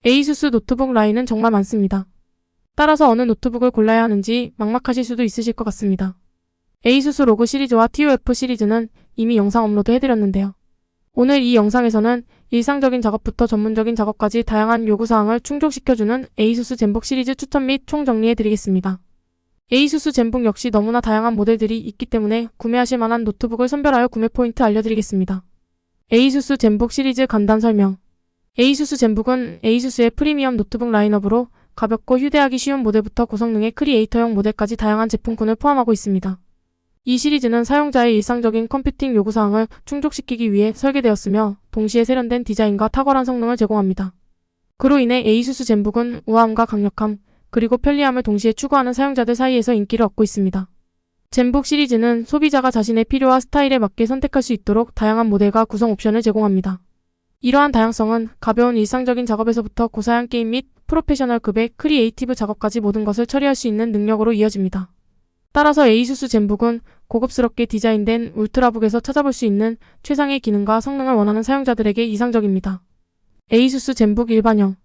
에이수스 노트북 라인은 정말 많습니다. 따라서 어느 노트북을 골라야 하는지 막막하실 수도 있으실 것 같습니다. 에이수스 로그 시리즈와 TOF 시리즈는 이미 영상 업로드 해드렸는데요. 오늘 이 영상에서는 일상적인 작업부터 전문적인 작업까지 다양한 요구사항을 충족시켜주는 에이수스 젠북 시리즈 추천 및 총정리해드리겠습니다. 에이수스 젠북 역시 너무나 다양한 모델들이 있기 때문에 구매하실 만한 노트북을 선별하여 구매 포인트 알려드리겠습니다. 에이수스 젠북 시리즈 간단 설명. 에이수스 젠북은 에이수스의 프리미엄 노트북 라인업으로 가볍고 휴대하기 쉬운 모델부터 고성능의 크리에이터용 모델까지 다양한 제품군을 포함하고 있습니다. 이 시리즈는 사용자의 일상적인 컴퓨팅 요구사항을 충족시키기 위해 설계되었으며 동시에 세련된 디자인과 탁월한 성능을 제공합니다. 그로 인해 에이수스 젠북은 우아함과 강력함, 그리고 편리함을 동시에 추구하는 사용자들 사이에서 인기를 얻고 있습니다. 젠북 시리즈는 소비자가 자신의 필요와 스타일에 맞게 선택할 수 있도록 다양한 모델과 구성 옵션을 제공합니다. 이러한 다양성은 가벼운 일상적인 작업에서부터 고사양 게임 및 프로페셔널급의 크리에이티브 작업까지 모든 것을 처리할 수 있는 능력으로 이어집니다. 따라서 에이수스 젠북은 고급스럽게 디자인된 울트라북에서 찾아볼 수 있는 최상의 기능과 성능을 원하는 사용자들에게 이상적입니다. 에이수스 젠북 일반형.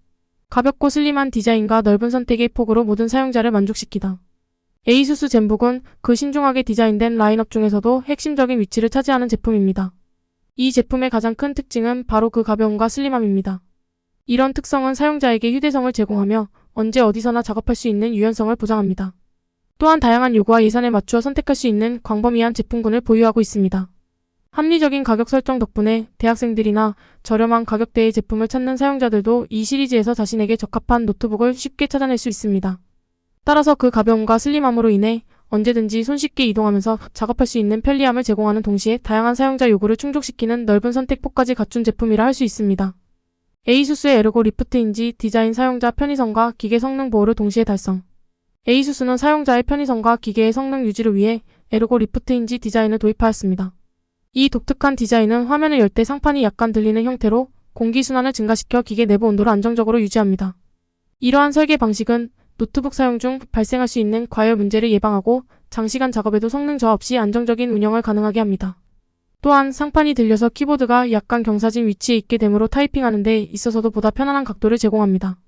가볍고 슬림한 디자인과 넓은 선택의 폭으로 모든 사용자를 만족시키다. 에이수스 젠북은 그 신중하게 디자인된 라인업 중에서도 핵심적인 위치를 차지하는 제품입니다. 이 제품의 가장 큰 특징은 바로 그 가벼움과 슬림함입니다. 이런 특성은 사용자에게 휴대성을 제공하며 언제 어디서나 작업할 수 있는 유연성을 보장합니다. 또한 다양한 요구와 예산에 맞추어 선택할 수 있는 광범위한 제품군을 보유하고 있습니다. 합리적인 가격 설정 덕분에 대학생들이나 저렴한 가격대의 제품을 찾는 사용자들도 이 시리즈에서 자신에게 적합한 노트북을 쉽게 찾아낼 수 있습니다. 따라서 그 가벼움과 슬림함으로 인해 언제든지 손쉽게 이동하면서 작업할 수 있는 편리함을 제공하는 동시에 다양한 사용자 요구를 충족시키는 넓은 선택폭까지 갖춘 제품이라 할 수 있습니다. 에이수스의 에르고 리프트 인지 디자인 사용자 편의성과 기계 성능 보호를 동시에 달성. 에이수스는 사용자의 편의성과 기계의 성능 유지를 위해 에르고 리프트 인지 디자인을 도입하였습니다. 이 독특한 디자인은 화면을 열 때 상판이 약간 들리는 형태로 공기순환을 증가시켜 기계 내부 온도를 안정적으로 유지합니다. 이러한 설계 방식은 노트북 사용 중 발생할 수 있는 과열 문제를 예방하고 장시간 작업에도 성능 저하 없이 안정적인 운영을 가능하게 합니다. 또한 상판이 들려서 키보드가 약간 경사진 위치에 있게 되므로 타이핑하는 데 있어서도 보다 편안한 각도를 제공합니다.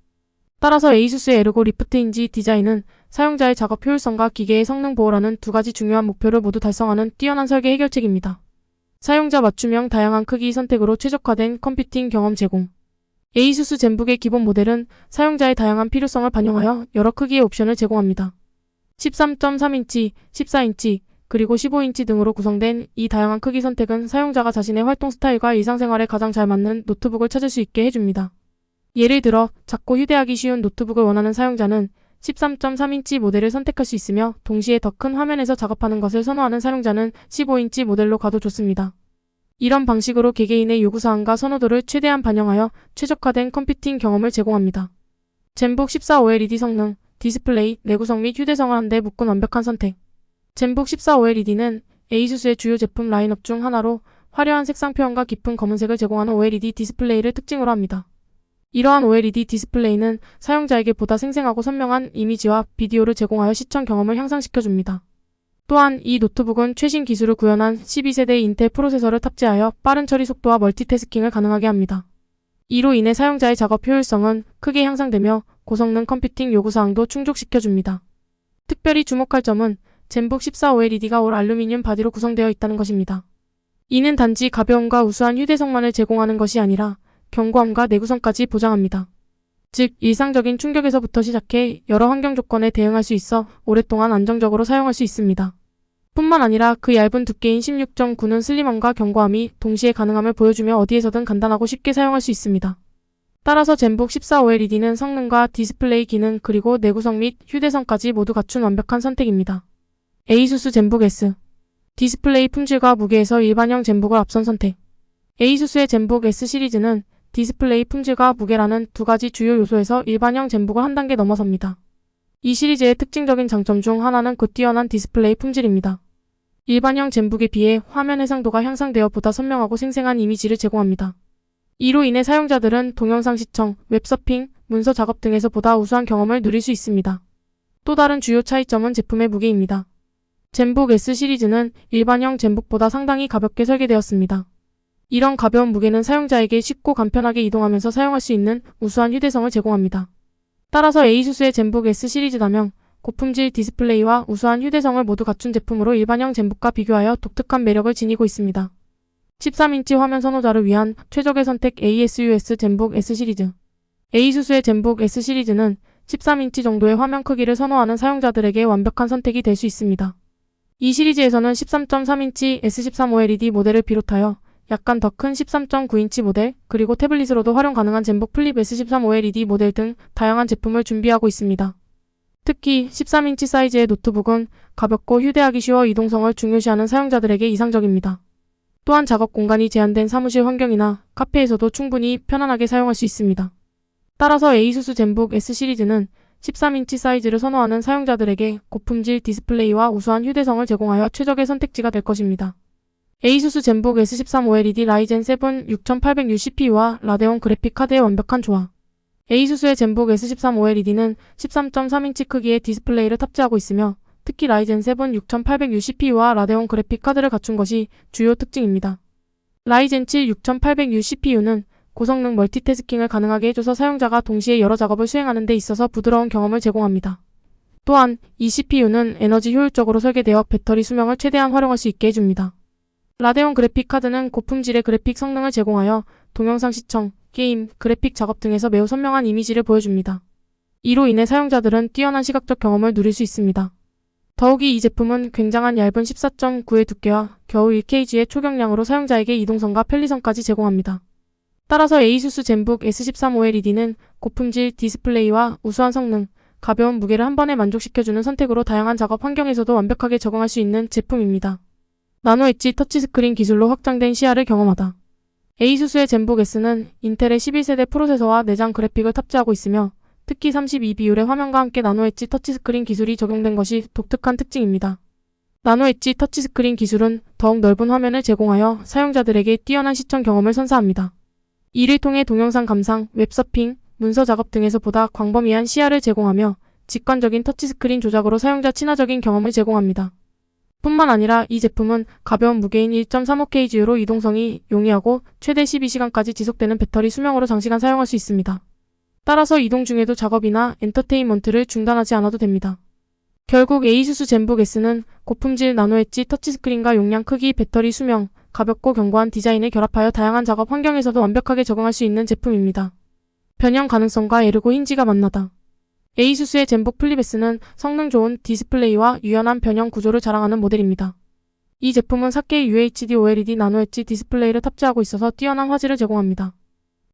따라서 에이수스의 에르고 리프트 인지 디자인은 사용자의 작업 효율성과 기계의 성능 보호라는 두 가지 중요한 목표를 모두 달성하는 뛰어난 설계 해결책입니다. 사용자 맞춤형 다양한 크기 선택으로 최적화된 컴퓨팅 경험 제공. 에이수스 젠북의 기본 모델은 사용자의 다양한 필요성을 반영하여 여러 크기의 옵션을 제공합니다. 13.3인치, 14인치, 그리고 15인치 등으로 구성된 이 다양한 크기 선택은 사용자가 자신의 활동 스타일과 일상생활에 가장 잘 맞는 노트북을 찾을 수 있게 해줍니다. 예를 들어 작고 휴대하기 쉬운 노트북을 원하는 사용자는 13.3인치 모델을 선택할 수 있으며 동시에 더 큰 화면에서 작업하는 것을 선호하는 사용자는 15인치 모델로 가도 좋습니다. 이런 방식으로 개개인의 요구사항과 선호도를 최대한 반영하여 최적화된 컴퓨팅 경험을 제공합니다. 젠북 14 OLED 성능, 디스플레이, 내구성 및 휴대성을 한데 묶은 완벽한 선택. 젠북 14 OLED는 에이수스의 주요 제품 라인업 중 하나로 화려한 색상 표현과 깊은 검은색을 제공하는 OLED 디스플레이를 특징으로 합니다. 이러한 OLED 디스플레이는 사용자에게 보다 생생하고 선명한 이미지와 비디오를 제공하여 시청 경험을 향상시켜줍니다. 또한 이 노트북은 최신 기술을 구현한 12세대 인텔 프로세서를 탑재하여 빠른 처리 속도와 멀티태스킹을 가능하게 합니다. 이로 인해 사용자의 작업 효율성은 크게 향상되며 고성능 컴퓨팅 요구사항도 충족시켜줍니다. 특별히 주목할 점은 젠북 14 OLED가 올 알루미늄 바디로 구성되어 있다는 것입니다. 이는 단지 가벼움과 우수한 휴대성만을 제공하는 것이 아니라 견고함과 내구성까지 보장합니다. 즉, 일상적인 충격에서부터 시작해 여러 환경 조건에 대응할 수 있어 오랫동안 안정적으로 사용할 수 있습니다. 뿐만 아니라 그 얇은 두께인 16.9는 슬림함과 견고함이 동시에 가능함을 보여주며 어디에서든 간단하고 쉽게 사용할 수 있습니다. 따라서 젠북 14 OLED는 성능과 디스플레이 기능 그리고 내구성 및 휴대성까지 모두 갖춘 완벽한 선택입니다. 에이수스 젠북 S. 디스플레이 품질과 무게에서 일반형 젠북을 앞선 선택. 에이수스의 젠북 S 시리즈는 디스플레이 품질과 무게라는 두 가지 주요 요소에서 일반형 젠북을 한 단계 넘어섭니다. 이 시리즈의 특징적인 장점 중 하나는 그 뛰어난 디스플레이 품질입니다. 일반형 젠북에 비해 화면 해상도가 향상되어 보다 선명하고 생생한 이미지를 제공합니다. 이로 인해 사용자들은 동영상 시청, 웹서핑, 문서 작업 등에서 보다 우수한 경험을 누릴 수 있습니다. 또 다른 주요 차이점은 제품의 무게입니다. 젠북 S 시리즈는 일반형 젠북보다 상당히 가볍게 설계되었습니다. 이런 가벼운 무게는 사용자에게 쉽고 간편하게 이동하면서 사용할 수 있는 우수한 휴대성을 제공합니다. 따라서 에이수스의 젠북 S 시리즈라면 고품질 디스플레이와 우수한 휴대성을 모두 갖춘 제품으로 일반형 젠북과 비교하여 독특한 매력을 지니고 있습니다. 13인치 화면 선호자를 위한 최적의 선택 ASUS 젠북 S 시리즈. 에이수스의 젠북 S 시리즈는 13인치 정도의 화면 크기를 선호하는 사용자들에게 완벽한 선택이 될 수 있습니다. 이 시리즈에서는 13.3인치 S13 OLED 모델을 비롯하여 약간 더 큰 13.9인치 모델, 그리고 태블릿으로도 활용 가능한 젠북 플립 S13 OLED 모델 등 다양한 제품을 준비하고 있습니다. 특히 13인치 사이즈의 노트북은 가볍고 휴대하기 쉬워 이동성을 중요시하는 사용자들에게 이상적입니다. 또한 작업 공간이 제한된 사무실 환경이나 카페에서도 충분히 편안하게 사용할 수 있습니다. 따라서 에이수스 젠북 S 시리즈는 13인치 사이즈를 선호하는 사용자들에게 고품질 디스플레이와 우수한 휴대성을 제공하여 최적의 선택지가 될 것입니다. 에이수스 젠북 S13 OLED 라이젠 7 6800U CPU와 라데온 그래픽 카드의 완벽한 조화. 에이수스의 젠북 S13 OLED는 13.3인치 크기의 디스플레이를 탑재하고 있으며 특히 라이젠 7 6800U CPU와 라데온 그래픽 카드를 갖춘 것이 주요 특징입니다. 라이젠 7 6800U CPU는 고성능 멀티태스킹을 가능하게 해줘서 사용자가 동시에 여러 작업을 수행하는 데 있어서 부드러운 경험을 제공합니다. 또한 이 CPU는 에너지 효율적으로 설계되어 배터리 수명을 최대한 활용할 수 있게 해줍니다. 라데온 그래픽 카드는 고품질의 그래픽 성능을 제공하여 동영상 시청, 게임, 그래픽 작업 등에서 매우 선명한 이미지를 보여줍니다. 이로 인해 사용자들은 뛰어난 시각적 경험을 누릴 수 있습니다. 더욱이 이 제품은 굉장한 얇은 14.9의 두께와 겨우 1kg의 초경량으로 사용자에게 이동성과 편리성까지 제공합니다. 따라서 에이수스 젠북 S13 OLED는 고품질 디스플레이와 우수한 성능, 가벼운 무게를 한 번에 만족시켜주는 선택으로 다양한 작업 환경에서도 완벽하게 적응할 수 있는 제품입니다. 나노 엣지 터치스크린 기술로 확장된 시야를 경험하다. 에이수스의 젠북 S는 인텔의 11세대 프로세서와 내장 그래픽을 탑재하고 있으며 특히 32비율의 화면과 함께 나노 엣지 터치스크린 기술이 적용된 것이 독특한 특징입니다. 나노 엣지 터치스크린 기술은 더욱 넓은 화면을 제공하여 사용자들에게 뛰어난 시청 경험을 선사합니다. 이를 통해 동영상 감상, 웹서핑, 문서 작업 등에서 보다 광범위한 시야를 제공하며 직관적인 터치스크린 조작으로 사용자 친화적인 경험을 제공합니다. 뿐만 아니라 이 제품은 가벼운 무게인 1.35kg로 이동성이 용이하고 최대 12시간까지 지속되는 배터리 수명으로 장시간 사용할 수 있습니다. 따라서 이동 중에도 작업이나 엔터테인먼트를 중단하지 않아도 됩니다. 결국 에이수스 젠북 S는 고품질 나노 엣지 터치스크린과 용량 크기, 배터리 수명, 가볍고 견고한 디자인을 결합하여 다양한 작업 환경에서도 완벽하게 적응할 수 있는 제품입니다. 변형 가능성과 에르고 힌지가 만나다. 에이수스의 젠북 플립 S는 성능 좋은 디스플레이와 유연한 변형 구조를 자랑하는 모델입니다. 이 제품은 4K UHD OLED 나노 엣지 디스플레이를 탑재하고 있어서 뛰어난 화질을 제공합니다.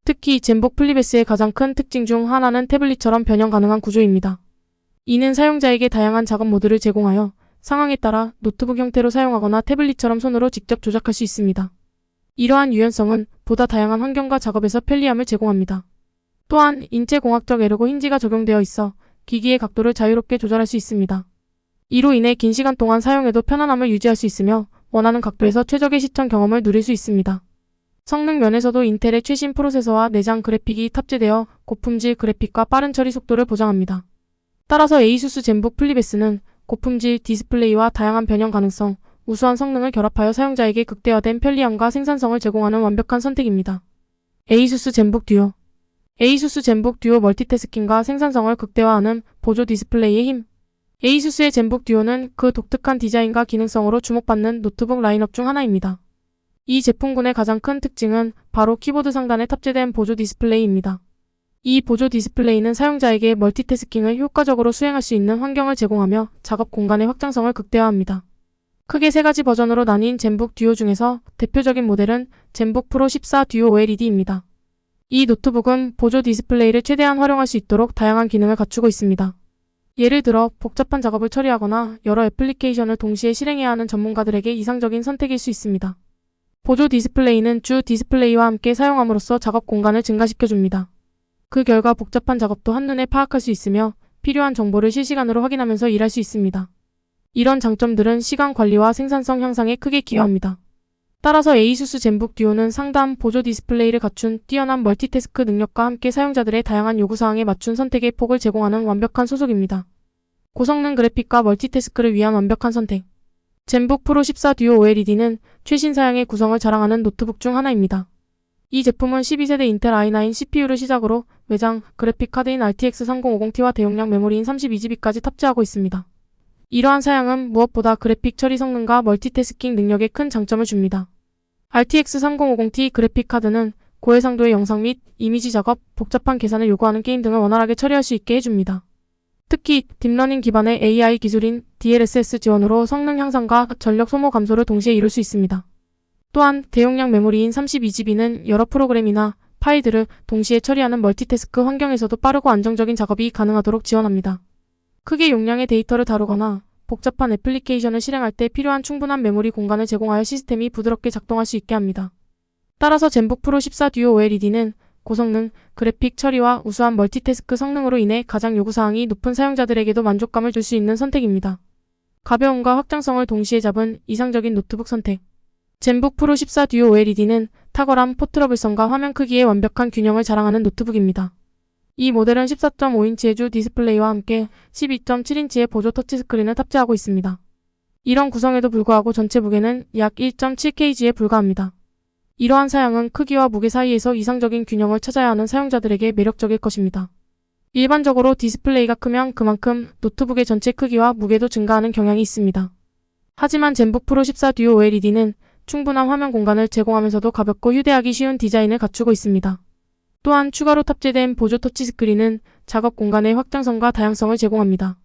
특히 젠북 플립 S의 가장 큰 특징 중 하나는 태블릿처럼 변형 가능한 구조입니다. 이는 사용자에게 다양한 작업 모드를 제공하여 상황에 따라 노트북 형태로 사용하거나 태블릿처럼 손으로 직접 조작할 수 있습니다. 이러한 유연성은 보다 다양한 환경과 작업에서 편리함을 제공합니다. 또한 인체공학적 에르고 힌지가 적용되어 있어 기기의 각도를 자유롭게 조절할 수 있습니다. 이로 인해 긴 시간 동안 사용해도 편안함을 유지할 수 있으며 원하는 각도에서 최적의 시청 경험을 누릴 수 있습니다. 성능 면에서도 인텔의 최신 프로세서와 내장 그래픽이 탑재되어 고품질 그래픽과 빠른 처리 속도를 보장합니다. 따라서 에이수스 젠북 플립 S는 고품질 디스플레이와 다양한 변형 가능성, 우수한 성능을 결합하여 사용자에게 극대화된 편리함과 생산성을 제공하는 완벽한 선택입니다. 에이수스 젠북 듀오. 에이수스 젠북 듀오 멀티태스킹과 생산성을 극대화하는 보조 디스플레이의 힘. 에이수스의 젠북 듀오는 그 독특한 디자인과 기능성으로 주목받는 노트북 라인업 중 하나입니다. 이 제품군의 가장 큰 특징은 바로 키보드 상단에 탑재된 보조 디스플레이입니다. 이 보조 디스플레이는 사용자에게 멀티태스킹을 효과적으로 수행할 수 있는 환경을 제공하며 작업 공간의 확장성을 극대화합니다. 크게 세 가지 버전으로 나뉜 젠북 듀오 중에서 대표적인 모델은 젠북 프로 14 듀오 OLED입니다. 이 노트북은 보조 디스플레이를 최대한 활용할 수 있도록 다양한 기능을 갖추고 있습니다. 예를 들어 복잡한 작업을 처리하거나 여러 애플리케이션을 동시에 실행해야 하는 전문가들에게 이상적인 선택일 수 있습니다. 보조 디스플레이는 주 디스플레이와 함께 사용함으로써 작업 공간을 증가시켜줍니다. 그 결과 복잡한 작업도 한눈에 파악할 수 있으며 필요한 정보를 실시간으로 확인하면서 일할 수 있습니다. 이런 장점들은 시간 관리와 생산성 향상에 크게 기여합니다. 따라서 에이수스 젠북 듀오는 상단 보조 디스플레이를 갖춘 뛰어난 멀티태스크 능력과 함께 사용자들의 다양한 요구사항에 맞춘 선택의 폭을 제공하는 완벽한 소속입니다. 고성능 그래픽과 멀티태스크를 위한 완벽한 선택. 젠북 프로 14 듀오 OLED는 최신 사양의 구성을 자랑하는 노트북 중 하나입니다. 이 제품은 12세대 인텔 i9 CPU를 시작으로 외장 그래픽 카드인 RTX 3050Ti와 대용량 메모리인 32GB까지 탑재하고 있습니다. 이러한 사양은 무엇보다 그래픽 처리 성능과 멀티태스킹 능력에 큰 장점을 줍니다. RTX 3050Ti 그래픽 카드는 고해상도의 영상 및 이미지 작업, 복잡한 계산을 요구하는 게임 등을 원활하게 처리할 수 있게 해줍니다. 특히 딥러닝 기반의 AI 기술인 DLSS 지원으로 성능 향상과 전력 소모 감소를 동시에 이룰 수 있습니다. 또한 대용량 메모리인 32GB는 여러 프로그램이나 파일들을 동시에 처리하는 멀티태스크 환경에서도 빠르고 안정적인 작업이 가능하도록 지원합니다. 크게 용량의 데이터를 다루거나 복잡한 애플리케이션을 실행할 때 필요한 충분한 메모리 공간을 제공하여 시스템이 부드럽게 작동할 수 있게 합니다. 따라서 젠북 프로 14 듀오 OLED는 고성능, 그래픽 처리와 우수한 멀티태스크 성능으로 인해 가장 요구사항이 높은 사용자들에게도 만족감을 줄 수 있는 선택입니다. 가벼움과 확장성을 동시에 잡은 이상적인 노트북 선택. 젠북 프로 14 듀오 OLED는 탁월함, 포트러블성과 화면 크기의 완벽한 균형을 자랑하는 노트북입니다. 이 모델은 14.5인치의 주 디스플레이와 함께 12.7인치의 보조 터치스크린을 탑재하고 있습니다. 이런 구성에도 불구하고 전체 무게는 약 1.7kg에 불과합니다. 이러한 사양은 크기와 무게 사이에서 이상적인 균형을 찾아야 하는 사용자들에게 매력적일 것입니다. 일반적으로 디스플레이가 크면 그만큼 노트북의 전체 크기와 무게도 증가하는 경향이 있습니다. 하지만 젠북 프로 14 듀오 OLED는 충분한 화면 공간을 제공하면서도 가볍고 휴대하기 쉬운 디자인을 갖추고 있습니다. 또한 추가로 탑재된 보조 터치스크린은 작업 공간의 확장성과 다양성을 제공합니다.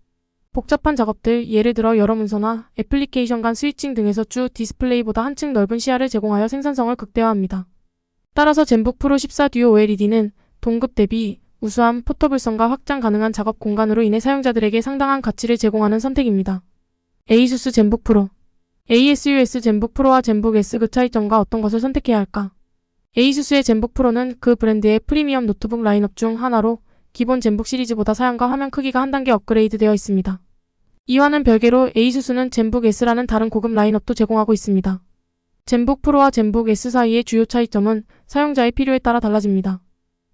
복잡한 작업들, 예를 들어 여러 문서나 애플리케이션 간 스위칭 등에서 주 디스플레이보다 한층 넓은 시야를 제공하여 생산성을 극대화합니다. 따라서 젠북 프로 14 듀오 OLED는 동급 대비 우수한 포터블성과 확장 가능한 작업 공간으로 인해 사용자들에게 상당한 가치를 제공하는 선택입니다. ASUS 젠북 프로. ASUS 젠북 프로와 젠북 S 그 차이점과 어떤 것을 선택해야 할까? ASUS의 젠북 프로는 그 브랜드의 프리미엄 노트북 라인업 중 하나로 기본 젠북 시리즈보다 사양과 화면 크기가 한 단계 업그레이드 되어 있습니다. 이와는 별개로 ASUS는 젠북 S라는 다른 고급 라인업도 제공하고 있습니다. 젠북 프로와 젠북 S 사이의 주요 차이점은 사용자의 필요에 따라 달라집니다.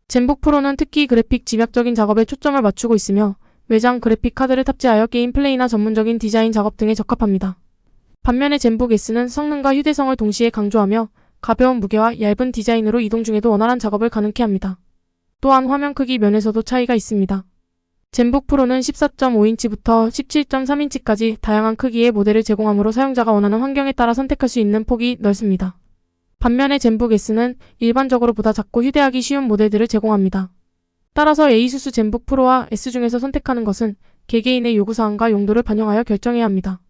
젠북 프로는 특히 그래픽 집약적인 작업에 초점을 맞추고 있으며 외장 그래픽 카드를 탑재하여 게임 플레이나 전문적인 디자인 작업 등에 적합합니다. 반면에 젠북 S는 성능과 휴대성을 동시에 강조하며 가벼운 무게와 얇은 디자인으로 이동 중에도 원활한 작업을 가능케 합니다. 또한 화면 크기 면에서도 차이가 있습니다. 젠북 프로는 14.5인치부터 17.3인치까지 다양한 크기의 모델을 제공하므로 사용자가 원하는 환경에 따라 선택할 수 있는 폭이 넓습니다. 반면에 젠북 S는 일반적으로 보다 작고 휴대하기 쉬운 모델들을 제공합니다. 따라서 ASUS 젠북 프로와 S 중에서 선택하는 것은 개개인의 요구사항과 용도를 반영하여 결정해야 합니다.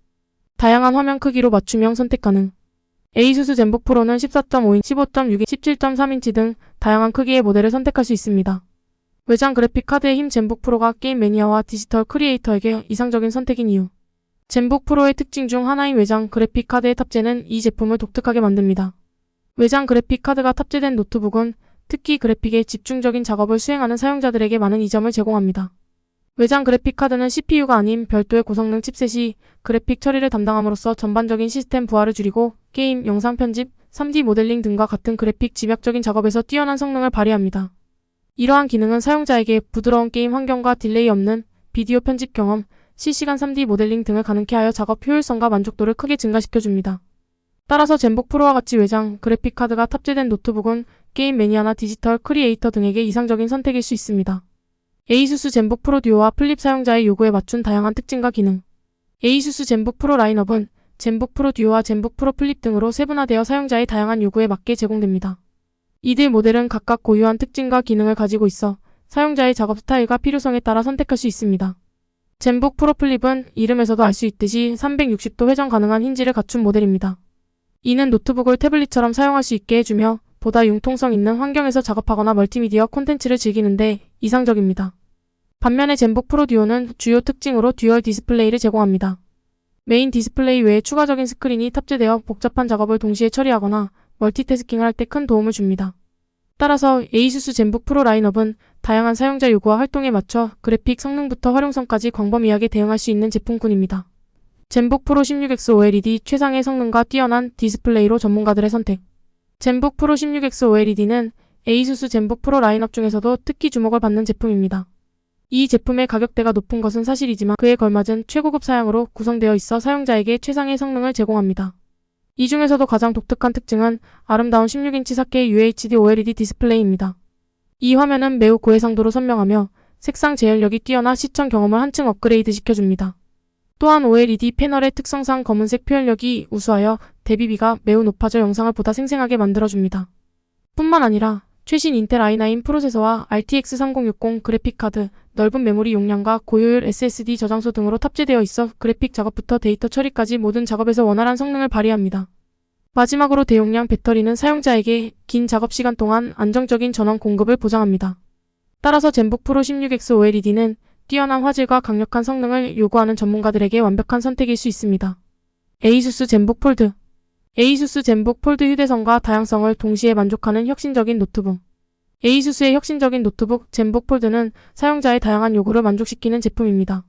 다양한 화면 크기로 맞춤형 선택 가능. ASUS 젠북 프로는 14.5인치, 15.6인치, 17.3인치 등 다양한 크기의 모델을 선택할 수 있습니다. 외장 그래픽 카드의 힘 젠북 프로가 게임 매니아와 디지털 크리에이터에게 이상적인 선택인 이유. 젠북 프로의 특징 중 하나인 외장 그래픽 카드의 탑재는 이 제품을 독특하게 만듭니다. 외장 그래픽 카드가 탑재된 노트북은 특히 그래픽에 집중적인 작업을 수행하는 사용자들에게 많은 이점을 제공합니다. 외장 그래픽 카드는 CPU가 아닌 별도의 고성능 칩셋이 그래픽 처리를 담당함으로써 전반적인 시스템 부하를 줄이고 게임, 영상 편집, 3D 모델링 등과 같은 그래픽 집약적인 작업에서 뛰어난 성능을 발휘합니다. 이러한 기능은 사용자에게 부드러운 게임 환경과 딜레이 없는 비디오 편집 경험, 실시간 3D 모델링 등을 가능케 하여 작업 효율성과 만족도를 크게 증가시켜줍니다. 따라서 젠북 프로와 같이 외장 그래픽 카드가 탑재된 노트북은 게임 매니아나 디지털 크리에이터 등에게 이상적인 선택일 수 있습니다. ASUS 젠북 프로 듀오와 플립 사용자의 요구에 맞춘 다양한 특징과 기능. ASUS 젠북 프로 라인업은 젠북 프로 듀오와 젠북 프로 플립 등으로 세분화되어 사용자의 다양한 요구에 맞게 제공됩니다. 이들 모델은 각각 고유한 특징과 기능을 가지고 있어 사용자의 작업 스타일과 필요성에 따라 선택할 수 있습니다. 젠북 프로 플립은 이름에서도 알 수 있듯이 360도 회전 가능한 힌지를 갖춘 모델입니다. 이는 노트북을 태블릿처럼 사용할 수 있게 해주며 보다 융통성 있는 환경에서 작업하거나 멀티미디어 콘텐츠를 즐기는데 이상적입니다. 반면에 젠북 프로 듀오는 주요 특징으로 듀얼 디스플레이를 제공합니다. 메인 디스플레이 외에 추가적인 스크린이 탑재되어 복잡한 작업을 동시에 처리하거나 멀티태스킹을 할 때 큰 도움을 줍니다. 따라서 ASUS 젠북 프로 라인업은 다양한 사용자 요구와 활동에 맞춰 그래픽 성능부터 활용성까지 광범위하게 대응할 수 있는 제품군입니다. 젠북 프로 16X OLED 최상의 성능과 뛰어난 디스플레이로 전문가들의 선택. 젠북 프로 16X OLED는 ASUS 젠북 프로 라인업 중에서도 특히 주목을 받는 제품입니다. 이 제품의 가격대가 높은 것은 사실이지만 그에 걸맞은 최고급 사양으로 구성되어 있어 사용자에게 최상의 성능을 제공합니다. 이 중에서도 가장 독특한 특징은 아름다운 16인치 4K UHD OLED 디스플레이입니다. 이 화면은 매우 고해상도로 선명하며 색상 재현력이 뛰어나 시청 경험을 한층 업그레이드 시켜줍니다. 또한 OLED 패널의 특성상 검은색 표현력이 우수하여 대비비가 매우 높아져 영상을 보다 생생하게 만들어줍니다. 뿐만 아니라 최신 인텔 i9 프로세서와 RTX 3060 그래픽카드, 넓은 메모리 용량과 고효율 SSD 저장소 등으로 탑재되어 있어 그래픽 작업부터 데이터 처리까지 모든 작업에서 원활한 성능을 발휘합니다. 마지막으로 대용량 배터리는 사용자에게 긴 작업 시간 동안 안정적인 전원 공급을 보장합니다. 따라서 젠북 프로 16X OLED는 뛰어난 화질과 강력한 성능을 요구하는 전문가들에게 완벽한 선택일 수 있습니다. ASUS 젠북 폴드. ASUS 젠북 폴드 휴대성과 다양성을 동시에 만족하는 혁신적인 노트북. ASUS의 혁신적인 노트북 젠북 폴드는 사용자의 다양한 요구를 만족시키는 제품입니다.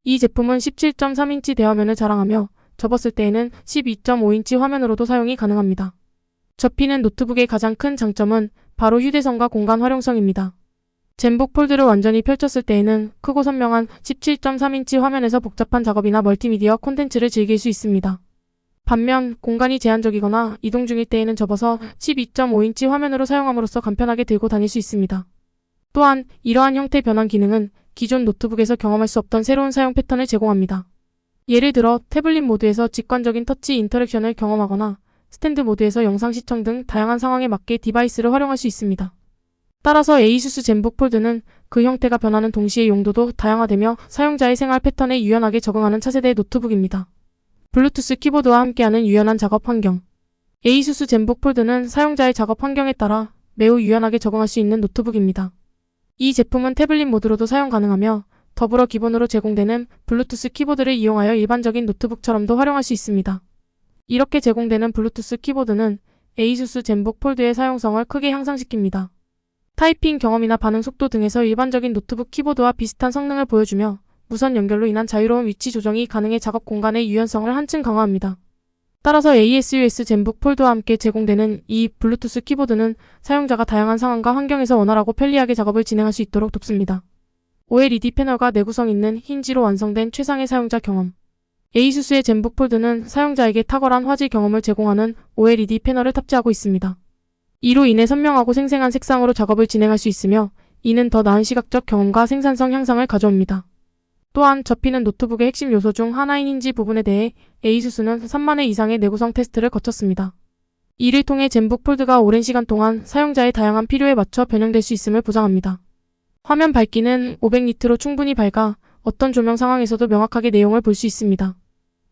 이 제품은 17.3인치 대화면을 자랑하며 접었을 때에는 12.5인치 화면으로도 사용이 가능합니다. 접히는 노트북의 가장 큰 장점은 바로 휴대성과 공간 활용성입니다. 젠북 폴드를 완전히 펼쳤을 때에는 크고 선명한 17.3인치 화면에서 복잡한 작업이나 멀티미디어 콘텐츠를 즐길 수 있습니다. 반면 공간이 제한적이거나 이동 중일 때에는 접어서 12.5인치 화면으로 사용함으로써 간편하게 들고 다닐 수 있습니다. 또한 이러한 형태 변환 기능은 기존 노트북에서 경험할 수 없던 새로운 사용 패턴을 제공합니다. 예를 들어 태블릿 모드에서 직관적인 터치 인터랙션을 경험하거나 스탠드 모드에서 영상 시청 등 다양한 상황에 맞게 디바이스를 활용할 수 있습니다. 따라서 ASUS 젠북 폴드는 그 형태가 변하는 동시에 용도도 다양화되며 사용자의 생활 패턴에 유연하게 적응하는 차세대 노트북입니다. 블루투스 키보드와 함께하는 유연한 작업 환경. ASUS 젠북 폴드는 사용자의 작업 환경에 따라 매우 유연하게 적응할 수 있는 노트북입니다. 이 제품은 태블릿 모드로도 사용 가능하며 더불어 기본으로 제공되는 블루투스 키보드를 이용하여 일반적인 노트북처럼도 활용할 수 있습니다. 이렇게 제공되는 블루투스 키보드는 ASUS 젠북 폴드의 사용성을 크게 향상시킵니다. 타이핑 경험이나 반응 속도 등에서 일반적인 노트북 키보드와 비슷한 성능을 보여주며 무선 연결로 인한 자유로운 위치 조정이 가능해 작업 공간의 유연성을 한층 강화합니다. 따라서 ASUS 젠북 폴드와 함께 제공되는 이 블루투스 키보드는 사용자가 다양한 상황과 환경에서 원활하고 편리하게 작업을 진행할 수 있도록 돕습니다. OLED 패널과 내구성 있는 힌지로 완성된 최상의 사용자 경험. ASUS의 젠북 폴드는 사용자에게 탁월한 화질 경험을 제공하는 OLED 패널을 탑재하고 있습니다. 이로 인해 선명하고 생생한 색상으로 작업을 진행할 수 있으며 이는 더 나은 시각적 경험과 생산성 향상을 가져옵니다. 또한 접히는 노트북의 핵심 요소 중 하나인 힌지 부분에 대해 ASUS는 3만 회 이상의 내구성 테스트를 거쳤습니다. 이를 통해 젠북 폴드가 오랜 시간 동안 사용자의 다양한 필요에 맞춰 변형될 수 있음을 보장합니다. 화면 밝기는 500니트로 충분히 밝아 어떤 조명 상황에서도 명확하게 내용을 볼 수 있습니다.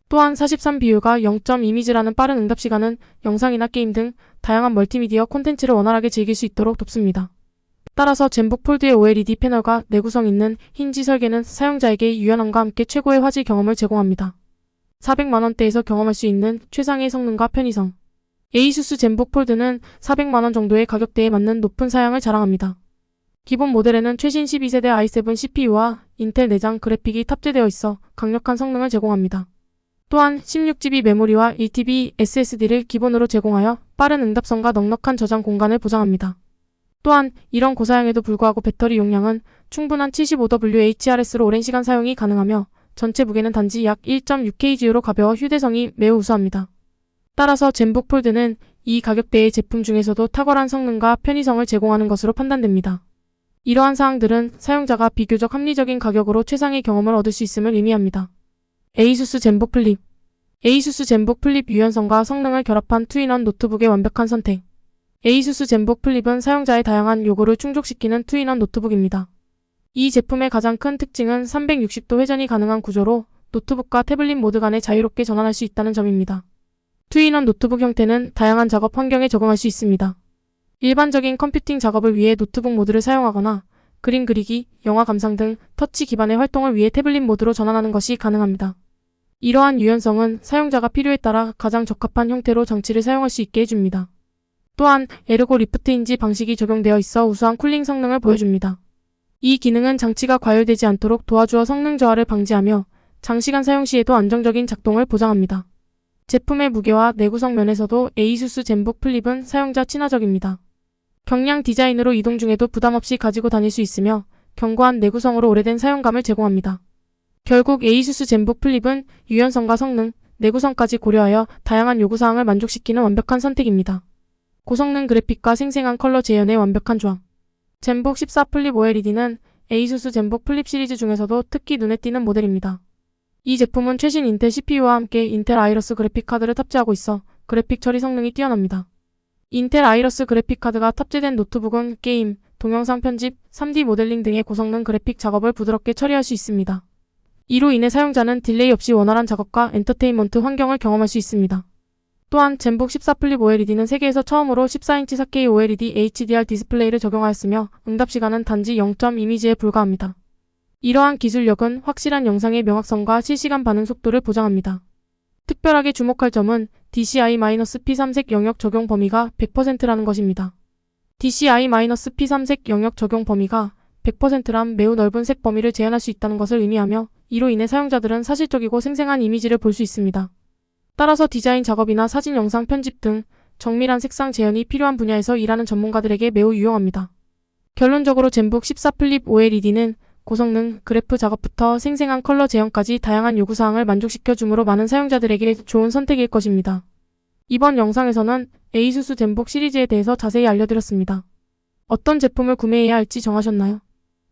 또한 43 비율과 0.2미즈라는 빠른 응답 시간은 영상이나 게임 등 다양한 멀티미디어 콘텐츠를 원활하게 즐길 수 있도록 돕습니다. 따라서 젠북 폴드의 OLED 패널과 내구성 있는 힌지 설계는 사용자에게 유연함과 함께 최고의 화질 경험을 제공합니다. 400만원대에서 경험할 수 있는 최상의 성능과 편의성. ASUS 젠북 폴드는 400만원 정도의 가격대에 맞는 높은 사양을 자랑합니다. 기본 모델에는 최신 12세대 i7 CPU와 인텔 내장 그래픽이 탑재되어 있어 강력한 성능을 제공합니다. 또한 16GB 메모리와 1TB SSD를 기본으로 제공하여 빠른 응답성과 넉넉한 저장 공간을 보장합니다. 또한 이런 고사양에도 불구하고 배터리 용량은 충분한 75WHRS로 오랜 시간 사용이 가능하며 전체 무게는 단지 약 1.6kg로 가벼워 휴대성이 매우 우수합니다. 따라서 젠북 폴드는 이 가격대의 제품 중에서도 탁월한 성능과 편의성을 제공하는 것으로 판단됩니다. 이러한 사항들은 사용자가 비교적 합리적인 가격으로 최상의 경험을 얻을 수 있음을 의미합니다. ASUS 젠북 플립. ASUS 젠북 플립 유연성과 성능을 결합한 투인원 노트북의 완벽한 선택. ASUS 젠북 플립은 사용자의 다양한 요구를 충족시키는 투인원 노트북입니다. 이 제품의 가장 큰 특징은 360도 회전이 가능한 구조로 노트북과 태블릿 모드 간에 자유롭게 전환할 수 있다는 점입니다. 투인원 노트북 형태는 다양한 작업 환경에 적응할 수 있습니다. 일반적인 컴퓨팅 작업을 위해 노트북 모드를 사용하거나 그림 그리기, 영화 감상 등 터치 기반의 활동을 위해 태블릿 모드로 전환하는 것이 가능합니다. 이러한 유연성은 사용자가 필요에 따라 가장 적합한 형태로 장치를 사용할 수 있게 해줍니다. 또한 에르고 리프트 힌지 방식이 적용되어 있어 우수한 쿨링 성능을 보여줍니다. 이 기능은 장치가 과열되지 않도록 도와주어 성능 저하를 방지하며 장시간 사용 시에도 안정적인 작동을 보장합니다. 제품의 무게와 내구성 면에서도 ASUS 젠북 플립은 사용자 친화적입니다. 경량 디자인으로 이동 중에도 부담 없이 가지고 다닐 수 있으며 견고한 내구성으로 오래된 사용감을 제공합니다. 결국 에이수스 젠북 플립은 유연성과 성능, 내구성까지 고려하여 다양한 요구사항을 만족시키는 완벽한 선택입니다. 고성능 그래픽과 생생한 컬러 재현의 완벽한 조합. 젠북 14 플립 OLED는 에이수스 젠북 플립 시리즈 중에서도 특히 눈에 띄는 모델입니다. 이 제품은 최신 인텔 CPU와 함께 인텔 아이러스 그래픽카드를 탑재하고 있어 그래픽 처리 성능이 뛰어납니다. 인텔 아이러스 그래픽카드가 탑재된 노트북은 게임, 동영상 편집, 3D 모델링 등의 고성능 그래픽 작업을 부드럽게 처리할 수 있습니다. 이로 인해 사용자는 딜레이 없이 원활한 작업과 엔터테인먼트 환경을 경험할 수 있습니다. 또한 젠북 14 플립 OLED는 세계에서 처음으로 14인치 4K OLED HDR 디스플레이를 적용하였으며 응답 시간은 단지 0.2미지에 불과합니다. 이러한 기술력은 확실한 영상의 명확성과 실시간 반응 속도를 보장합니다. 특별하게 주목할 점은 DCI-P3색 영역 적용 범위가 100%라는 것입니다. DCI-P3색 영역 적용 범위가 100%란 매우 넓은 색 범위를 제한할 수 있다는 것을 의미하며 이로 인해 사용자들은 사실적이고 생생한 이미지를 볼 수 있습니다. 따라서 디자인 작업이나 사진 영상 편집 등 정밀한 색상 재현이 필요한 분야에서 일하는 전문가들에게 매우 유용합니다. 결론적으로 젠북 14 플립 OLED는 고성능, 그래프 작업부터 생생한 컬러 재현까지 다양한 요구사항을 만족시켜 주므로 많은 사용자들에게 좋은 선택일 것입니다. 이번 영상에서는 에이수스 젠북 시리즈에 대해서 자세히 알려드렸습니다. 어떤 제품을 구매해야 할지 정하셨나요?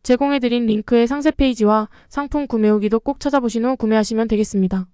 제공해드린 링크의 상세 페이지와 상품 구매 후기도 꼭 찾아보신 후 구매하시면 되겠습니다.